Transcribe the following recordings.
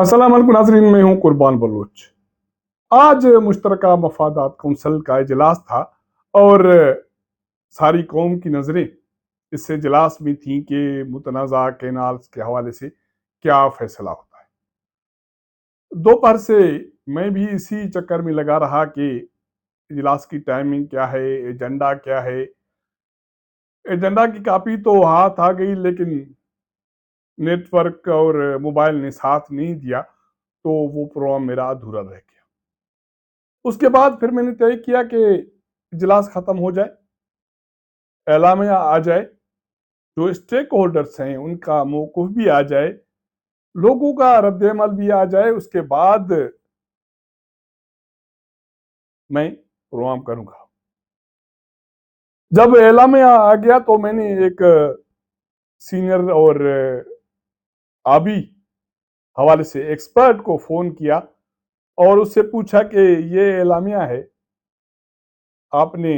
अस्सलाम वालेकुम नाज़रीन, मैं हूं कुर्बान बलूच। आज मुश्तरका मफादात कौंसल का इजलास था और सारी कौम की नज़रें इस इजलास में थी कि मुतनाज़ा कैनाल्स के हवाले से क्या फैसला होता है। दोपहर से मैं भी इसी चक्कर में लगा रहा कि इजलास की टाइमिंग क्या है, एजेंडा क्या है। एजेंडा की कापी तो हाथ आ गई, लेकिन नेटवर्क और मोबाइल ने साथ नहीं दिया, तो वो प्रोग्राम मेरा अधूरा रह गया। उसके बाद फिर मैंने तय किया कि इजलास खत्म हो जाए, एलामिया आ जाए, जो स्टेक होल्डर्स हैं उनका मौकूफ भी आ जाए, लोगों का रद्द-ए-अमल भी आ जाए, उसके बाद मैं प्रोग्राम करूंगा। जब एलामिया आ गया तो मैंने एक सीनियर और आबी हवाले से एक्सपर्ट को फोन किया और उससे पूछा कि ये एलामिया है, आपने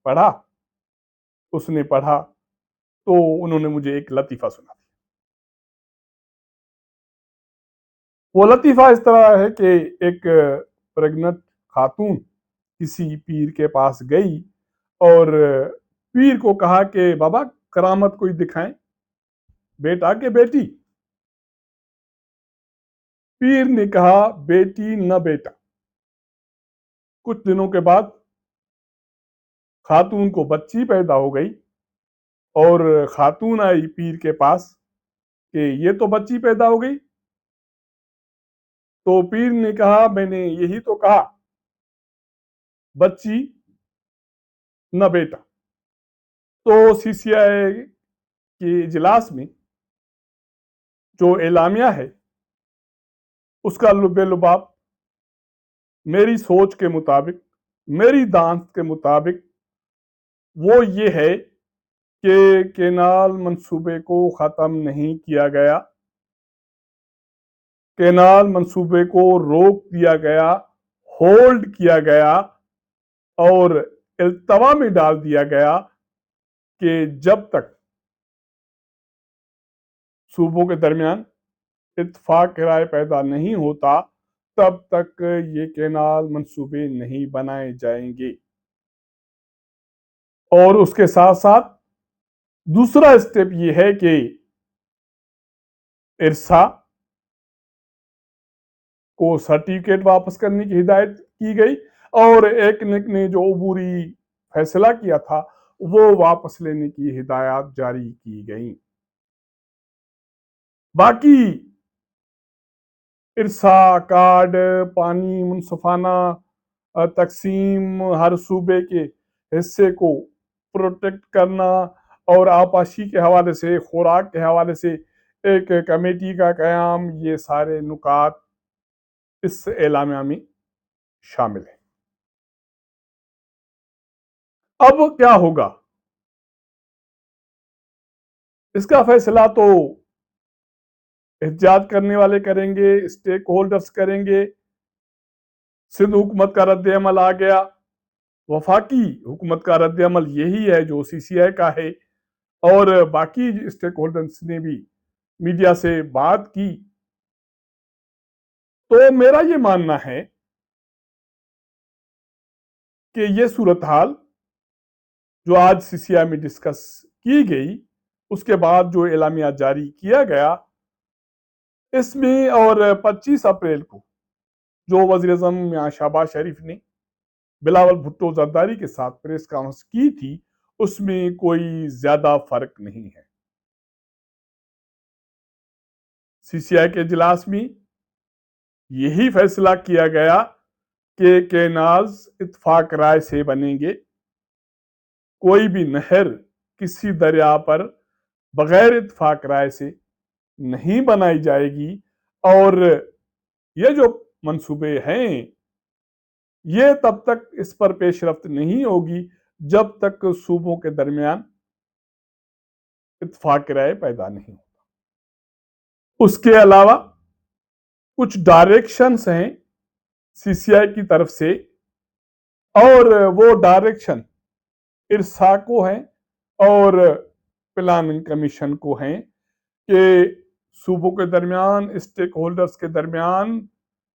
पढ़ा? उसने पढ़ा तो उन्होंने मुझे एक लतीफा सुना। वो लतीफ़ा इस तरह है कि एक प्रेग्नेंट खातून किसी पीर के पास गई और पीर को कहा कि बाबा करामत कोई दिखाएं, बेटा के बेटी। पीर ने कहा बेटी न बेटा। कुछ दिनों के बाद खातून को बच्ची पैदा हो गई और खातून आई पीर के पास कि ये तो बच्ची पैदा हो गई। तो पीर ने कहा मैंने यही तो कहा, बच्ची न बेटा। तो सीसीआई के इजलास में जो एलामिया है उसका लुबे लुबाब मेरी सोच के मुताबिक, मेरी दांत के मुताबिक वो ये है कि केनाल मंसूबे को ख़त्म नहीं किया गया, केनाल मंसूबे को रोक दिया गया, होल्ड किया गया और इल्तवा में डाल दिया गया कि जब तक सूबों के दरमियान इत्तेफाक राय पैदा नहीं होता तब तक ये केनाल मंसूबे नहीं बनाए जाएंगे। और उसके साथ साथ दूसरा स्टेप ये है कि इरसा को सर्टिफिकेट वापस करने की हिदायत की गई और एक ने जो अबूरी फैसला किया था वो वापस लेने की हिदायत जारी की गई। बाकी इरसा कार्ड, पानी मुनसफाना तकसीम, हर सूबे के हिस्से को प्रोटेक्ट करना और आपाशी के हवाले से, खुराक के हवाले से एक कमेटी का कयाम, ये सारे नुकात इस एलामिया में शामिल है। अब क्या होगा इसका फैसला तो एहतियात करने वाले करेंगे, स्टेक होल्डर्स करेंगे। सिंध हुकूमत का रद्द अमल आ गया, वफाकी हुकूमत का रद्द अमल यही है जो सीसीआई का है और बाकी स्टेक होल्डर्स ने भी मीडिया से बात की। तो मेरा ये मानना है कि ये सूरत हाल जो आज सीसीआई में डिस्कस की गई, उसके बाद जो एलामिया जारी किया गया, इसमें और 25 अप्रैल को जो वज़ीर आज़म शहबाज शरीफ ने बिलावल भुट्टो जरदारी के साथ प्रेस कॉन्फ्रेंस की थी, उसमें कोई ज्यादा फर्क नहीं है। सीसीआई के इजलास में यही फैसला किया गया कि केनाल्स इत्तफाक राय से बनेंगे, कोई भी नहर किसी दरिया पर बगैर इत्तफाक राय से नहीं बनाई जाएगी और ये जो मंसूबे हैं ये तब तक इस पर पेशरफ्त नहीं होगी जब तक सूबों के दरमियान इत्तफाक राय पैदा नहीं होता। उसके अलावा कुछ डायरेक्शंस हैं सीसीआई की तरफ से और वो डायरेक्शन इरसा को हैं और प्लानिंग कमीशन को हैं कि صوبوں کے درمیان، اسٹیک ہولڈرز کے درمیان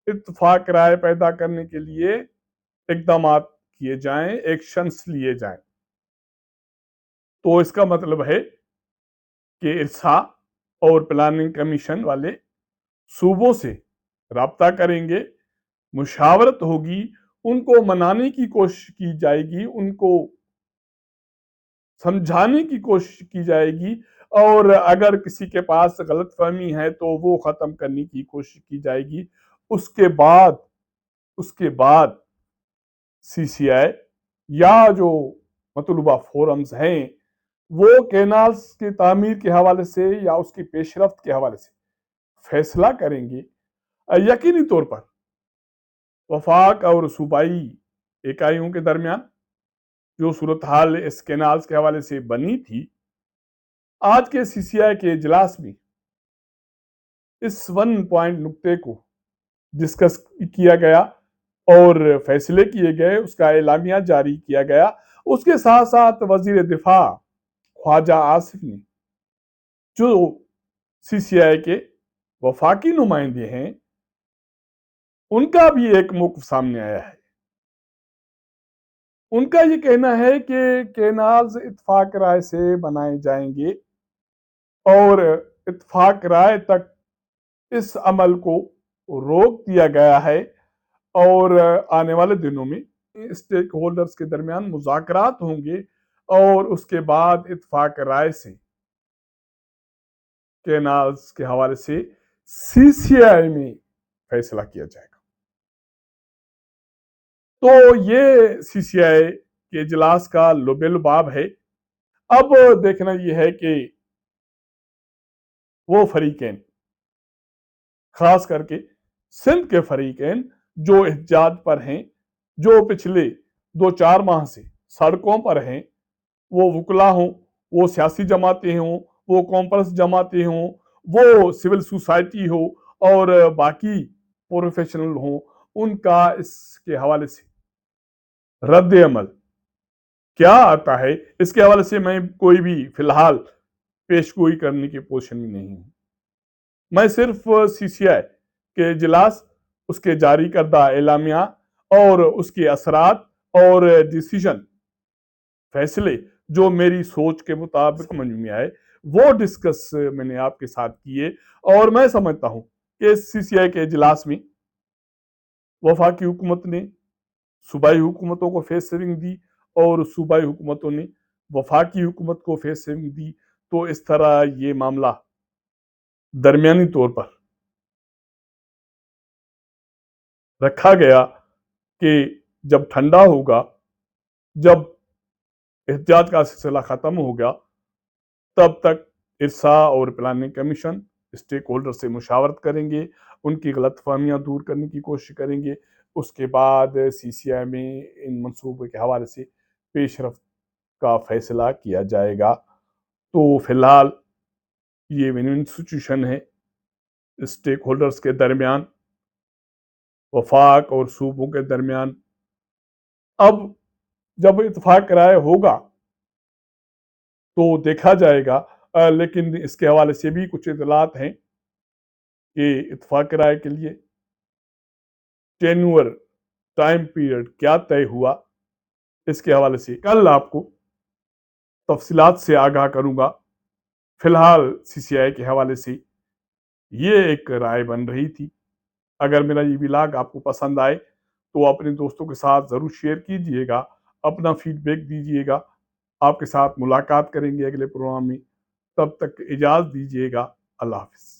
اتفاق رائے پیدا کرنے کے لیے اقدامات کیے جائیں، ایکشنز لیے جائیں۔ تو اس کا مطلب ہے کہ ارسا اور پلاننگ کمیشن والے صوبوں سے رابطہ کریں گے، مشاورت ہوگی، ان کو منانے کی کوشش کی جائے گی، ان کو سمجھانے کی کوشش کی جائے گی، اور اگر کسی کے پاس غلط فہمی ہے تو وہ ختم کرنے کی کوشش کی جائے گی۔ اس کے بعد سی سی آئی یا جو مطلوبہ فورمز ہیں وہ کینالز کی تعمیر کے حوالے سے یا اس کی پیش رفت کے حوالے سے فیصلہ کریں گے۔ یقینی طور پر وفاق اور صوبائی اکائیوں کے درمیان جو صورتحال اس کینالز کے حوالے سے بنی تھی، آج کے سی سی آئی کے اجلاس میں اس 1 پوائنٹ نقطے کو ڈسکس کیا گیا اور فیصلے کیے گئے، اس کا اعلامیہ جاری کیا گیا۔ اس کے ساتھ ساتھ وزیر دفاع خواجہ آصف نے جو سی سی آئی کے وفاقی نمائندے ہیں ان کا بھی ایک موقف سامنے آیا ہے۔ ان کا یہ کہنا ہے کہ کینالز اتفاق رائے سے بنائے جائیں گے اور اتفاق رائے تک اس عمل کو روک دیا گیا ہے، اور آنے والے دنوں میں اسٹیک ہولڈرز کے درمیان مذاکرات ہوں گے اور اس کے بعد اتفاق رائے سے کینالز کے حوالے سے سی سی آئی میں فیصلہ کیا جائے گا۔ تو یہ سی سی آئی کے اجلاس کا لب لباب ہے۔ اب دیکھنا یہ ہے کہ وہ فریقین، خاص کر کے سندھ کے فریقین جو احتجاج پر ہیں، جو پچھلے 2-4 ماہ سے سڑکوں پر ہیں، وہ وکلا ہوں، وہ سیاسی جماعتیں ہوں، وہ کانفرنس جماعتیں ہوں، وہ سول سوسائٹی ہو اور باقی پروفیشنل ہوں، ان کا اس کے حوالے سے رد عمل کیا آتا ہے، اس کے حوالے سے میں کوئی بھی فی الحال پیش گوئی کرنے کی پوزیشن میں نہیں ہوں۔ میں صرف سی سی آئی کے اجلاس، اس کے جاری کردہ اعلامیہ اور اس کے اثرات اور ڈیسیژن، فیصلے جو میری سوچ کے مطابق سمجھ میں آئے وہ ڈسکس میں نے آپ کے ساتھ کیے، اور میں سمجھتا ہوں کہ سی سی آئی کے اجلاس میں وفاقی حکومت نے صوبائی حکومتوں کو فیس سیونگ دی اور صوبائی حکومتوں نے وفاقی حکومت کو فیس سیونگ دی، تو اس طرح یہ معاملہ درمیانی طور پر رکھا گیا کہ جب ٹھنڈا ہوگا، جب احتجاج کا سلسلہ ختم ہوگا، تب تک ارسا اور پلاننگ کمیشن اسٹیک ہولڈر سے مشاورت کریں گے، ان کی غلط فہمیاں دور کرنے کی کوشش کریں گے۔ اس کے بعد سی سی آئی میں ان منصوبے کے حوالے سے پیش رفت کا فیصلہ کیا جائے گا۔ تو فی الحال یہ ون ون سچویشن ہے اسٹیک ہولڈرز کے درمیان، وفاق اور صوبوں کے درمیان۔ اب جب اتفاق رائے ہوگا تو دیکھا جائے گا، لیکن اس کے حوالے سے بھی کچھ اطلاعات ہیں کہ اتفاق رائے کے لیے ٹینور ٹائم پیریڈ کیا طے ہوا، اس کے حوالے سے کل آپ کو تفصیلات سے آگاہ کروں گا۔ فی الحال سی سی آئی کے حوالے سے یہ ایک رائے بن رہی تھی۔ اگر میرا یہ ولاگ آپ کو پسند آئے تو اپنے دوستوں کے ساتھ ضرور شیئر کیجئے گا، اپنا فیڈ بیک دیجئے گا۔ آپ کے ساتھ ملاقات کریں گے اگلے پروگرام میں، تب تک اجازت دیجئے گا۔ اللہ حافظ۔